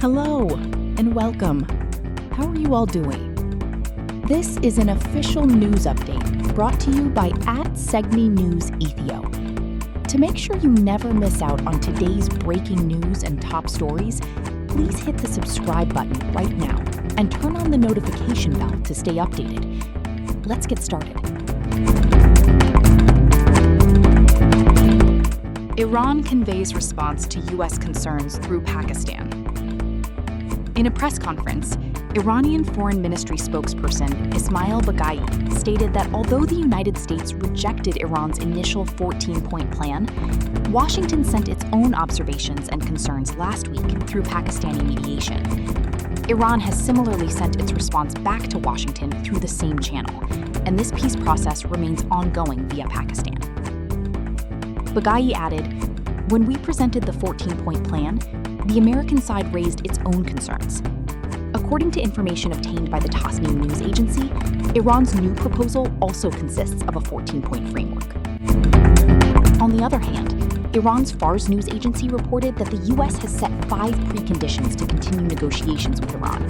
Hello and welcome. How are you all doing? This is an official news update brought to you by @Segni News Ethio. To make sure you never miss out on today's breaking news and top stories, please hit the subscribe button right now and turn on the notification bell to stay updated. Let's get started. Iran conveys response to U.S. concerns through Pakistan. In a press conference, Iranian Foreign Ministry spokesperson Ismail Baghai stated that although the United States rejected Iran's initial 14-point plan, Washington sent its own observations and concerns last week through Pakistani mediation. Iran has similarly sent its response back to Washington through the same channel, and this peace process remains ongoing via Pakistan. Baghai added, "When we presented the 14-point plan, the American side raised its own concerns. According to information obtained by the Tasnim news agency, Iran's new proposal also consists of a 14-point framework." On the other hand, Iran's Fars news agency reported that the U.S. has set 5 preconditions to continue negotiations with Iran,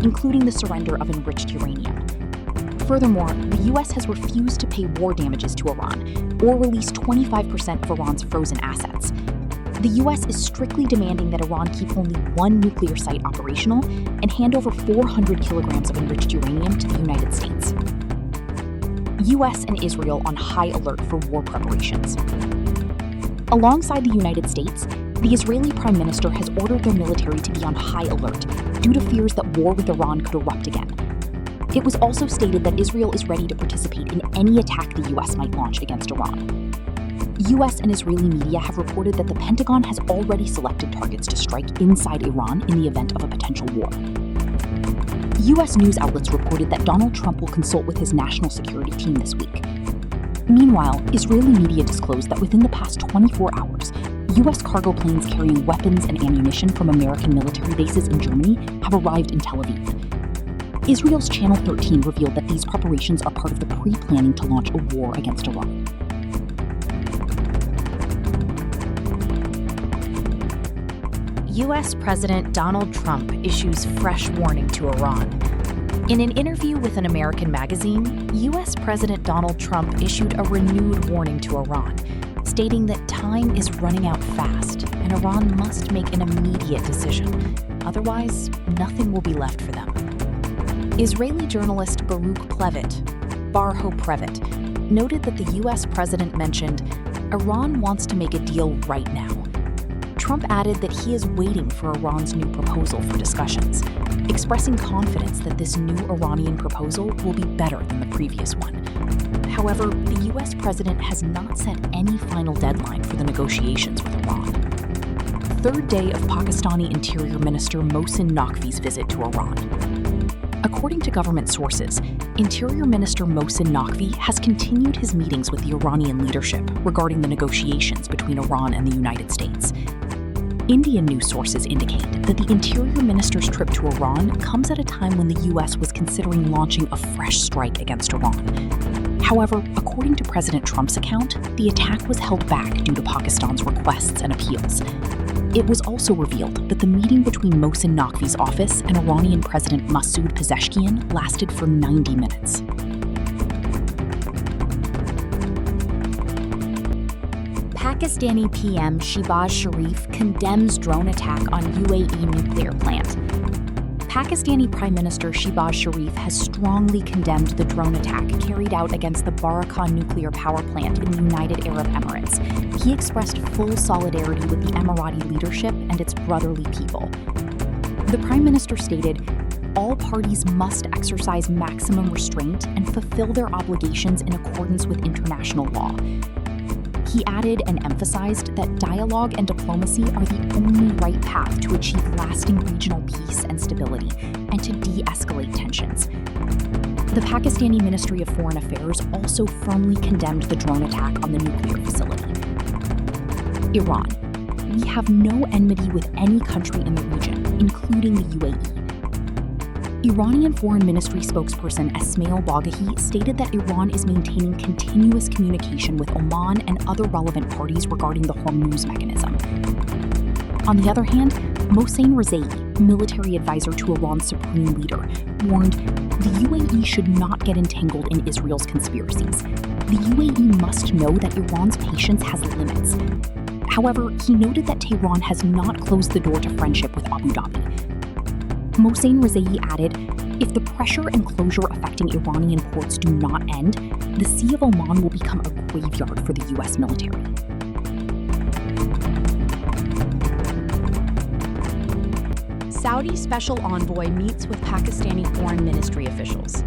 including the surrender of enriched uranium. Furthermore, the U.S. has refused to pay war damages to Iran or release 25% of Iran's frozen assets. The U.S. is strictly demanding that Iran keep only one nuclear site operational and hand over 400 kilograms of enriched uranium to the United States. U.S. and Israel on high alert for war preparations. Alongside the United States, the Israeli Prime Minister has ordered their military to be on high alert due to fears that war with Iran could erupt again. It was also stated that Israel is ready to participate in any attack the U.S. might launch against Iran. U.S. and Israeli media have reported that the Pentagon has already selected targets to strike inside Iran in the event of a potential war. U.S. news outlets reported that Donald Trump will consult with his national security team this week. Meanwhile, Israeli media disclosed that within the past 24 hours, U.S. cargo planes carrying weapons and ammunition from American military bases in Germany have arrived in Tel Aviv. Israel's Channel 13 revealed that these preparations are part of the pre-planning to launch a war against Iran. U.S. President Donald Trump issues fresh warning to Iran. In an interview with an American magazine, U.S. President Donald Trump issued a renewed warning to Iran, stating that time is running out fast and Iran must make an immediate decision. Otherwise, nothing will be left for them. Israeli journalist Barho Previtt, noted that the U.S. president mentioned, "Iran wants to make a deal right now." Trump added that he is waiting for Iran's new proposal for discussions, expressing confidence that this new Iranian proposal will be better than the previous one. However, the U.S. president has not set any final deadline for the negotiations with Iran. Third day of Pakistani Interior Minister Mohsin Naqvi's visit to Iran. According to government sources, Interior Minister Mohsin Naqvi has continued his meetings with the Iranian leadership regarding the negotiations between Iran and the United States. Indian news sources indicate that the Interior Minister's trip to Iran comes at a time when the U.S. was considering launching a fresh strike against Iran. However, according to President Trump's account, the attack was held back due to Pakistan's requests and appeals. It was also revealed that the meeting between Mohsin Naqvi's office and Iranian President Masoud Pezeshkian lasted for 90 minutes. Pakistani PM Shehbaz Sharif condemns drone attack on UAE nuclear plant. Pakistani Prime Minister Shehbaz Sharif has strongly condemned the drone attack carried out against the Barakah nuclear power plant in the United Arab Emirates. He expressed full solidarity with the Emirati leadership and its brotherly people. The Prime Minister stated, "All parties must exercise maximum restraint and fulfill their obligations in accordance with international law." He added and emphasized that dialogue and diplomacy are the only right path to achieve lasting regional peace and stability, and to de-escalate tensions. The Pakistani Ministry of Foreign Affairs also firmly condemned the drone attack on the nuclear facility. Iran. We have no enmity with any country in the region, including the UAE. Iranian Foreign Ministry spokesperson Ismail Baghai stated that Iran is maintaining continuous communication with Oman and other relevant parties regarding the Hormuz mechanism. On the other hand, Mohsen military advisor to Iran's supreme leader, warned the UAE should not get entangled in Israel's conspiracies. The UAE must know that Iran's patience has limits. However, he noted that Tehran has not closed the door to friendship with Abu Dhabi. Mohsin added, if the pressure and closure affecting Iranian ports do not end, the Sea of Oman will become a graveyard for the U.S. military. Saudi Special Envoy meets with Pakistani foreign ministry officials.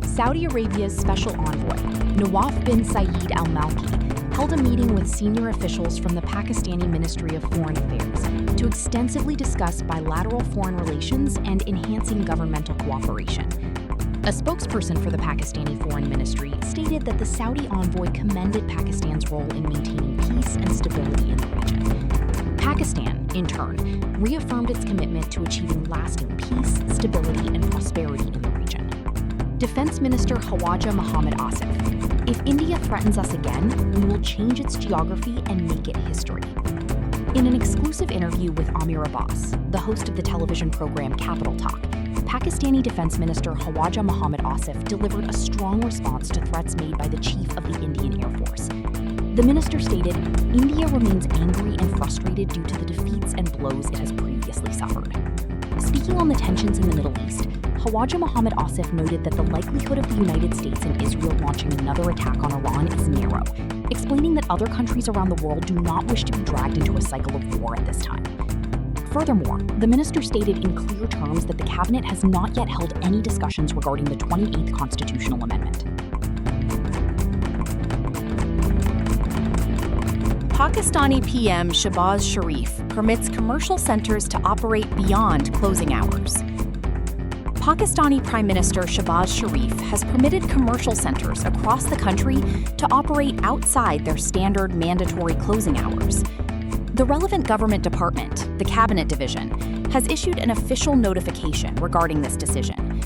Saudi Arabia's Special Envoy, Nawaf bin Saeed Al Malki, held a meeting with senior officials from the Pakistani Ministry of Foreign Affairs to extensively discuss bilateral foreign relations and enhancing governmental cooperation. A spokesperson for the Pakistani Foreign Ministry stated that the Saudi envoy commended Pakistan's role in maintaining peace and stability in the region. Pakistan, in turn, reaffirmed its commitment to achieving lasting peace, stability, and prosperity in the region. Defense Minister Khawaja Mohammad Asif, if India threatens us again, we will change its geography and make it history. In an exclusive interview with Amir Abbas, the host of the television program Capital Talk, Pakistani Defense Minister Khawaja Mohammad Asif delivered a strong response to threats made by the chief of the Indian Air Force. The minister stated, India remains angry and frustrated due to the defeats and blows it has previously suffered. Speaking on the tensions in the Middle East, Khawaja Mohammad Asif noted that the likelihood of the United States and Israel launching another attack on Iran is narrow, explaining that other countries around the world do not wish to be dragged into a cycle of war at this time. Furthermore, the minister stated in clear terms that the cabinet has not yet held any discussions regarding the 28th constitutional amendment. Pakistani PM Shehbaz Sharif permits commercial centers to operate beyond closing hours. Pakistani Prime Minister Shehbaz Sharif has permitted commercial centers across the country to operate outside their standard mandatory closing hours. The relevant government department, the Cabinet Division, has issued an official notification regarding this decision.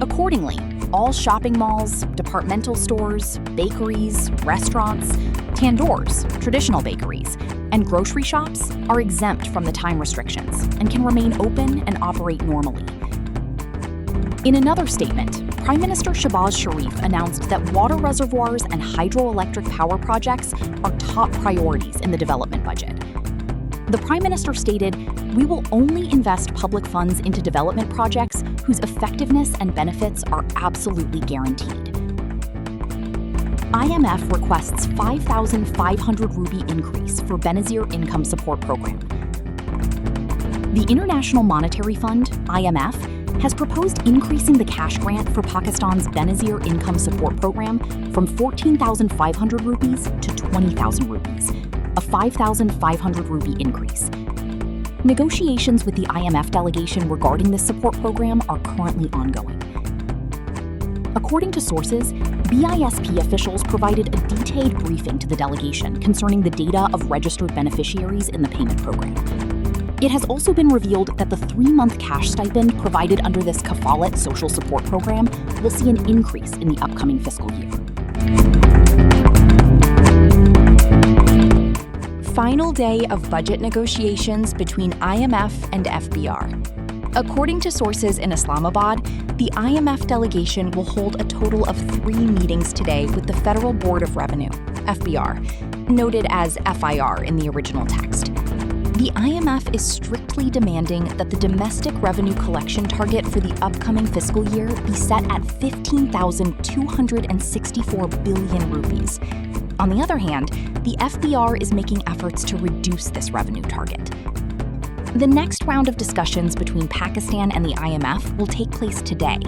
Accordingly, all shopping malls, departmental stores, bakeries, restaurants, tandoors, traditional bakeries, and grocery shops are exempt from the time restrictions and can remain open and operate normally. In another statement, Prime Minister Shehbaz Sharif announced that water reservoirs and hydroelectric power projects are top priorities in the development budget. The Prime Minister stated, "We will only invest public funds into development projects whose effectiveness and benefits are absolutely guaranteed." IMF requests 5,500 rupee increase for Benazir Income Support Program. The International Monetary Fund, IMF, has proposed increasing the cash grant for Pakistan's Benazir Income Support Program from 14,500 rupees to 20,000 rupees, a 5,500 rupee increase. Negotiations with the IMF delegation regarding this support program are currently ongoing. According to sources, BISP officials provided a detailed briefing to the delegation concerning the data of registered beneficiaries in the payment program. It has also been revealed that the 3-month cash stipend provided under this Kafalat social support program will see an increase in the upcoming fiscal year. Final day of budget negotiations between IMF and FBR. According to sources in Islamabad, the IMF delegation will hold a total of 3 meetings today with the Federal Board of Revenue, FBR, noted as FIR in the original text. The IMF is strictly demanding that the domestic revenue collection target for the upcoming fiscal year be set at 15,264 billion rupees. On the other hand, the FBR is making efforts to reduce this revenue target. The next round of discussions between Pakistan and the IMF will take place today,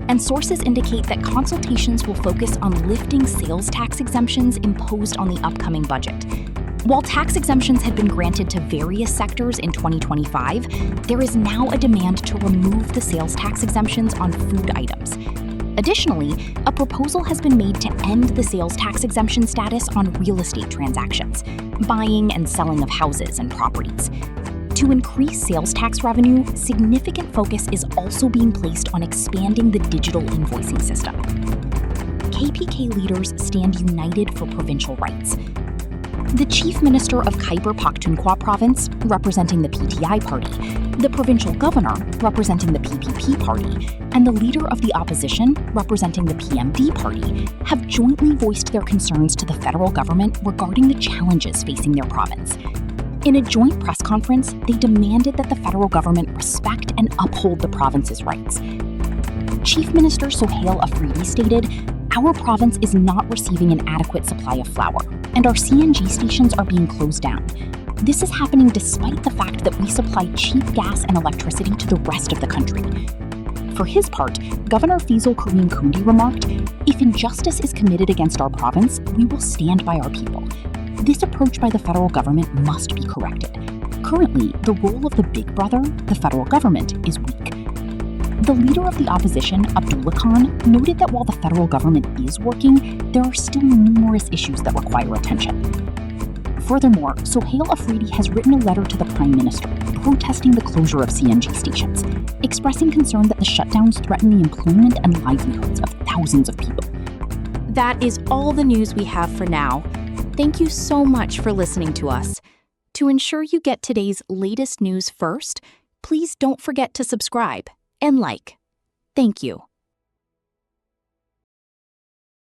and sources indicate that consultations will focus on lifting sales tax exemptions imposed on the upcoming budget. While tax exemptions had been granted to various sectors in 2025, there is now a demand to remove the sales tax exemptions on food items. Additionally, a proposal has been made to end the sales tax exemption status on real estate transactions, buying and selling of houses and properties. To increase sales tax revenue, significant focus is also being placed on expanding the digital invoicing system. KPK leaders stand united for provincial rights. The chief minister of Khyber Pakhtunkhwa province, representing the PTI party, The provincial governor, representing the PPP party, and the leader of the opposition, representing the PMD party, have jointly voiced their concerns to the federal government regarding the challenges facing their province. In a joint press conference, they demanded that the federal government respect and uphold the province's rights. Chief Minister Sohail Afridi stated, "Our province is not receiving an adequate supply of flour, and our CNG stations are being closed down. This is happening despite the fact that we supply cheap gas and electricity to the rest of the country." For his part, Governor Faisal Karim Kundi remarked, "If injustice is committed against our province, we will stand by our people. This approach by the federal government must be corrected. Currently, the role of the big brother, the federal government, is weak." The leader of the opposition, Abdullah Khan, noted that while the federal government is working, there are still numerous issues that require attention. Furthermore, Sohail Afridi has written a letter to the Prime Minister protesting the closure of CNG stations, expressing concern that the shutdowns threaten the employment and livelihoods of thousands of people. That is all the news we have for now. Thank you so much for listening to us. To ensure you get today's latest news first, please don't forget to subscribe and like. Thank you.